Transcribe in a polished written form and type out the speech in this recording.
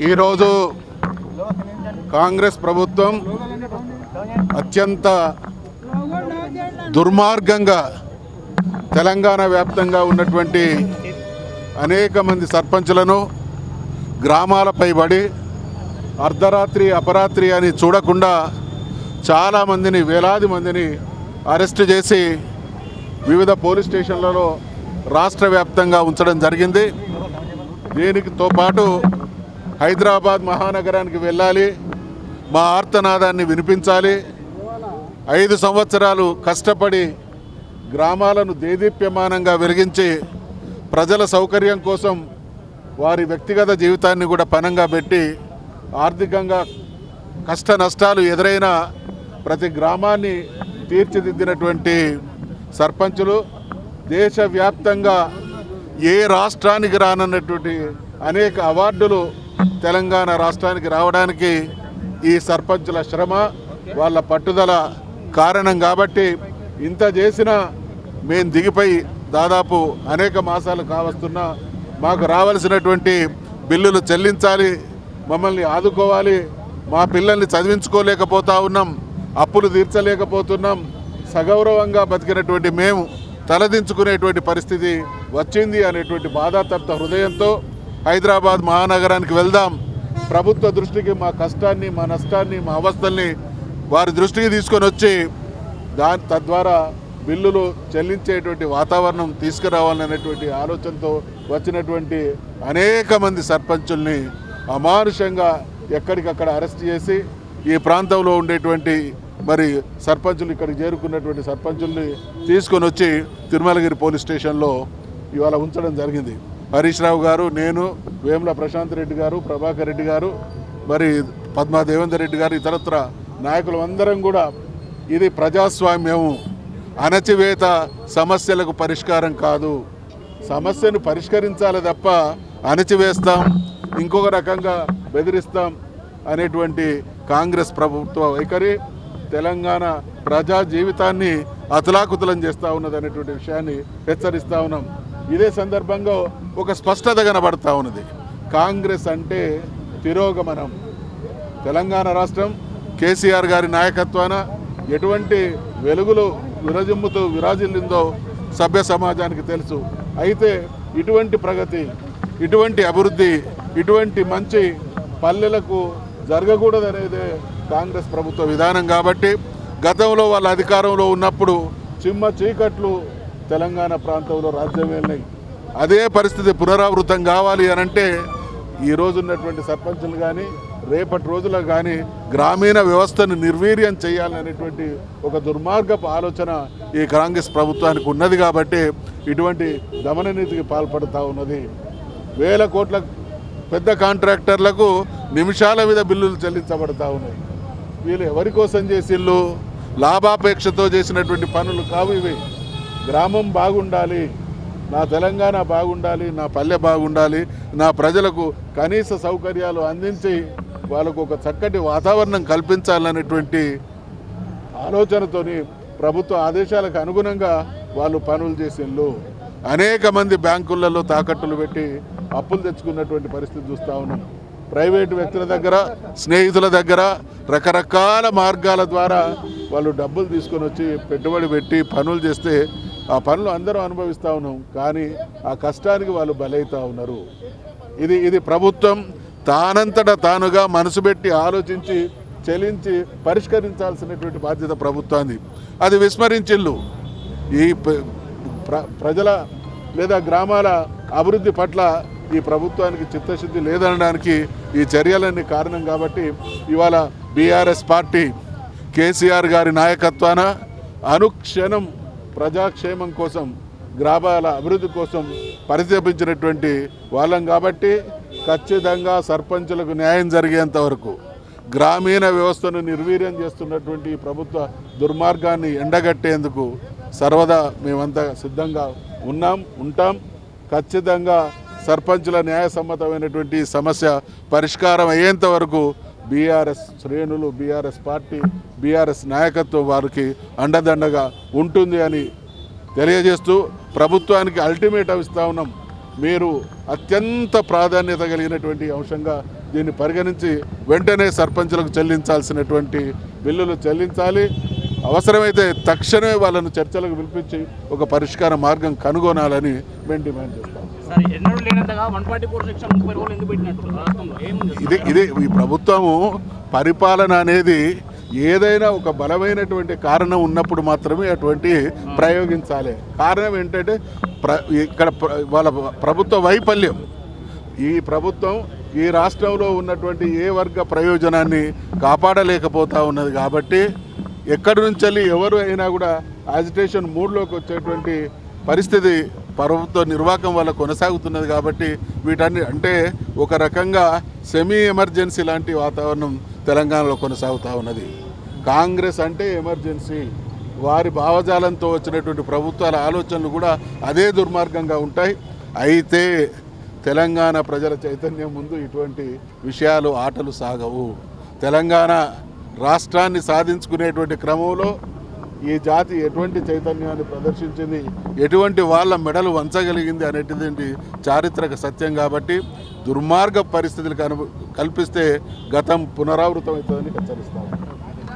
ఈరోజు కాంగ్రెస్ ప్రభుత్వం అత్యంత దుర్మార్గంగా తెలంగాణ వ్యాప్తంగా ఉన్నటువంటి అనేక మంది సర్పంచులను గ్రామాలపై పడి అర్ధరాత్రి అపరాత్రి అని చూడకుండా చాలామందిని వేలాది మందిని అరెస్టు చేసి వివిధ పోలీస్ స్టేషన్లలో రాష్ట్ర వ్యాప్తంగా ఉంచడం జరిగింది. దీనితో పాటు హైదరాబాద్ మహానగరానికి వెళ్ళాలి, మా ఆర్తనాదాన్ని వినిపించాలి. 5 సంవత్సరాలు కష్టపడి గ్రామాలను దేదీప్యమానంగా వెలిగించి ప్రజల సౌకర్యం కోసం వారి వ్యక్తిగత జీవితాన్ని కూడా పణంగా పెట్టి ఆర్థికంగా కష్ట నష్టాలు ఎదురైన ప్రతి గ్రామాన్ని తీర్చిదిద్దినటువంటి సర్పంచులు దేశవ్యాప్తంగా ఏ రాష్ట్రానికి రానన్నటువంటి అనేక అవార్డులు తెలంగాణ రాష్ట్రానికి రావడానికి ఈ సర్పంచుల శ్రమ, వాళ్ళ పట్టుదల కారణం. కాబట్టి ఇంత చేసినా మేము దిగిపోయి దాదాపు అనేక మాసాలు కావస్తున్నా మాకు రావాల్సినటువంటి బిల్లులు చెల్లించాలి, మమ్మల్ని ఆదుకోవాలి, మా పిల్లల్ని చదివించుకోలేకపోతా ఉన్నాం, అప్పులు తీర్చలేకపోతున్నాం, సగౌరవంగా బతికినటువంటి మేము తలదించుకునేటువంటి పరిస్థితి వచ్చింది అనేటువంటి బాధాతప్త హృదయంతో హైదరాబాద్ మహానగరానికి వెళ్దాం, ప్రభుత్వ దృష్టికి మా కష్టాన్ని, మా నష్టాన్ని, మా అవస్థల్ని వారి దృష్టికి తీసుకొని వచ్చి తద్వారా బిల్లులు చెల్లించేటువంటి వాతావరణం తీసుకురావాలనేటువంటి ఆలోచనతో వచ్చినటువంటి అనేక మంది సర్పంచుల్ని అమానుషంగా ఎక్కడికక్కడ అరెస్ట్ చేసి ఈ ప్రాంతంలో ఉండేటువంటి మరి సర్పంచులు ఇక్కడికి చేరుకున్నటువంటి సర్పంచుల్ని తీసుకొని వచ్చి తిరుమలగిరి పోలీస్ స్టేషన్లో ఇవాళ ఉంచడం జరిగింది. హరీష్ రావు గారు, నేను, వేముల ప్రశాంత్ రెడ్డి గారు, ప్రభాకర్ రెడ్డి గారు, మరి పద్మా దేవేందర్ రెడ్డి గారు, ఇతరత్ర నాయకులు అందరం కూడా ఇది ప్రజాస్వామ్యం, అణచివేత సమస్యలకు పరిష్కారం కాదు, సమస్యను పరిష్కరించాలి తప్ప అణచివేస్తాం, ఇంకొక రకంగా బెదిరిస్తాం అనేటువంటి కాంగ్రెస్ ప్రభుత్వ వైఖరి తెలంగాణ ప్రజా జీవితాన్ని అతలాకుతలం చేస్తూ ఉన్నది అనేటువంటి విషయాన్ని హెచ్చరిస్తూ ఉన్నాం. ఇదే సందర్భంగా ఒక స్పష్టత కనబడతా ఉన్నది. కాంగ్రెస్ అంటే తిరోగమనం. తెలంగాణ రాష్ట్రం కేసీఆర్ గారి నాయకత్వాన ఎటువంటి వెలుగులు విరాజిల్లిందో సభ్య సమాజానికి తెలుసు. అయితే ఇటువంటి ప్రగతి, ఇటువంటి అభివృద్ధి, ఇటువంటి మంచి పల్లెలకు జరగకూడదనేదే కాంగ్రెస్ ప్రభుత్వ విధానం. కాబట్టి గతంలో వాళ్ళ అధికారంలో ఉన్నప్పుడు చిమ్మ చీకట్లు తెలంగాణ ప్రాంతంలో రాజ్యం వెళ్ళినాయి. అదే పరిస్థితి పునరావృతం కావాలి అనంటే ఈరోజు ఉన్నటువంటి సర్పంచులు కానీ రేపటి రోజుల్లో కానీ గ్రామీణ వ్యవస్థను నిర్వీర్యం చేయాలనేటువంటి ఒక దుర్మార్గపు ఆలోచన ఈ కాంగ్రెస్ ప్రభుత్వానికి ఉన్నది. కాబట్టి ఇటువంటి దమననీతికి పాల్పడుతూ ఉన్నది. వేల కోట్ల పెద్ద కాంట్రాక్టర్లకు నిమిషాల మీద బిల్లులు చెల్లించబడతా ఉన్నాయి. వీళ్ళు ఎవరి కోసం చేసిళ్ళు? లాభాపేక్షతో చేసినటువంటి పనులు కావు ఇవి. గ్రామం బాగుండాలి, నా తెలంగాణ బాగుండాలి, నా పల్లె బాగుండాలి, నా ప్రజలకు కనీస సౌకర్యాలు అందించి వాళ్ళకు ఒక చక్కటి వాతావరణం కల్పించాలనేటువంటి ఆలోచనతోని ప్రభుత్వ ఆదేశాలకు అనుగుణంగా వాళ్ళు పనులు చేసిళ్ళు. అనేక మంది బ్యాంకులలో తాకట్టులు పెట్టి అప్పులు తెచ్చుకున్నటువంటి పరిస్థితి చూస్తూ ఉన్నాం. ప్రైవేటు వ్యక్తుల దగ్గర, స్నేహితుల దగ్గర రకరకాల మార్గాల ద్వారా వాళ్ళు డబ్బులు తీసుకొని వచ్చి పెట్టుబడి పెట్టి పనులు చేస్తే ఆ పనులు అందరూ అనుభవిస్తూ ఉన్నాం. కానీ ఆ కష్టానికి వాళ్ళు బలవుతూ ఉన్నారు. ఇది ప్రభుత్వం తానంతట తానుగా మనసు పెట్టి ఆలోచించి చెల్లించి పరిష్కరించాల్సినటువంటి బాధ్యత ప్రభుత్వాన్ని. అది విస్మరించిల్లు. ఈ ప్రజల లేదా గ్రామాల అభివృద్ధి పట్ల ఈ ప్రభుత్వానికి చిత్తశుద్ధి లేదనడానికి ఈ చర్యలన్నీ కారణం. కాబట్టి ఇవాళ బీఆర్ఎస్ పార్టీ కేసీఆర్ గారి నాయకత్వాన అనుక్షణం ప్రజాక్షేమం కోసం, గ్రామాల అభివృద్ధి కోసం పరితపించినటువంటి వాళ్ళం. కాబట్టి ఖచ్చితంగా సర్పంచులకు న్యాయం జరిగేంత వరకు గ్రామీణ వ్యవస్థను నిర్వీర్యం చేస్తున్నటువంటి ప్రభుత్వ దుర్మార్గాన్ని ఎండగట్టేందుకు సర్వదా మేమంతా సిద్ధంగా ఉంటాం. ఖచ్చితంగా సర్పంచుల న్యాయసమ్మతమైనటువంటి సమస్య పరిష్కారం అయ్యేంత వరకు బీఆర్ఎస్ శ్రేణులు, బీఆర్ఎస్ పార్టీ, బీఆర్ఎస్ నాయకత్వం వారికి అండదండగా ఉంటుంది అని తెలియజేస్తూ ప్రభుత్వానికి అల్టిమేటం ఇస్తా ఉన్నాం. మీరు అత్యంత ప్రాధాన్యత కలిగినటువంటి అంశంగా దీన్ని పరిగణించి వెంటనే సర్పంచులకు చెల్లించాల్సినటువంటి బిల్లులు చెల్లించాలి. అవసరమైతే తక్షణమే వాళ్ళను చర్చలకు పిలిపించి ఒక పరిష్కార మార్గం కనుగొనాలని మేము డిమాండ్ చేస్తాం. ఇది ఈ ప్రభుత్వము పరిపాలన అనేది ఏదైనా ఒక బలమైనటువంటి కారణం ఉన్నప్పుడు మాత్రమే అటువంటి ప్రయోగించాలి. కారణం ఏంటంటే ఇక్కడ వాళ్ళ ప్రభుత్వ వైఫల్యం. ఈ ప్రభుత్వం ఈ రాష్ట్రంలో ఉన్నటువంటి ఏ వర్గ ప్రయోజనాన్ని కాపాడలేకపోతూ ఉన్నది. కాబట్టి ఎక్కడి నుంచి వెళ్ళి ఎవరు అయినా కూడా యాజిటేషన్ మూడ్లోకి వచ్చేటువంటి పరిస్థితి ప్రభుత్వ నిర్వాహకం వల్ల కొనసాగుతున్నది. కాబట్టి వీటన్ని అంటే ఒక రకంగా సెమీ ఎమర్జెన్సీ లాంటి వాతావరణం తెలంగాణలో కొనసాగుతూ ఉన్నది. కాంగ్రెస్ అంటే ఎమర్జెన్సీ, వారి భావజాలంతో వచ్చినటువంటి ప్రభుత్వాల ఆలోచనలు కూడా అదే దుర్మార్గంగా ఉంటాయి. అయితే తెలంగాణ ప్రజల చైతన్యం ముందు ఇటువంటి విషయాలు ఆటలు సాగవు. తెలంగాణ రాష్ట్రాన్ని సాధించుకునేటువంటి క్రమంలో ఈ జాతి ఎటువంటి చైతన్యాన్ని ప్రదర్శించింది, ఎటువంటి వాళ్ళ మెడలు వంచగలిగింది అనేటువంటి చారిత్రక సత్యం. కాబట్టి దుర్మార్గ పరిస్థితులు కల్పిస్తే గతం పునరావృతం అవుతుందని హెచ్చరిస్తాము.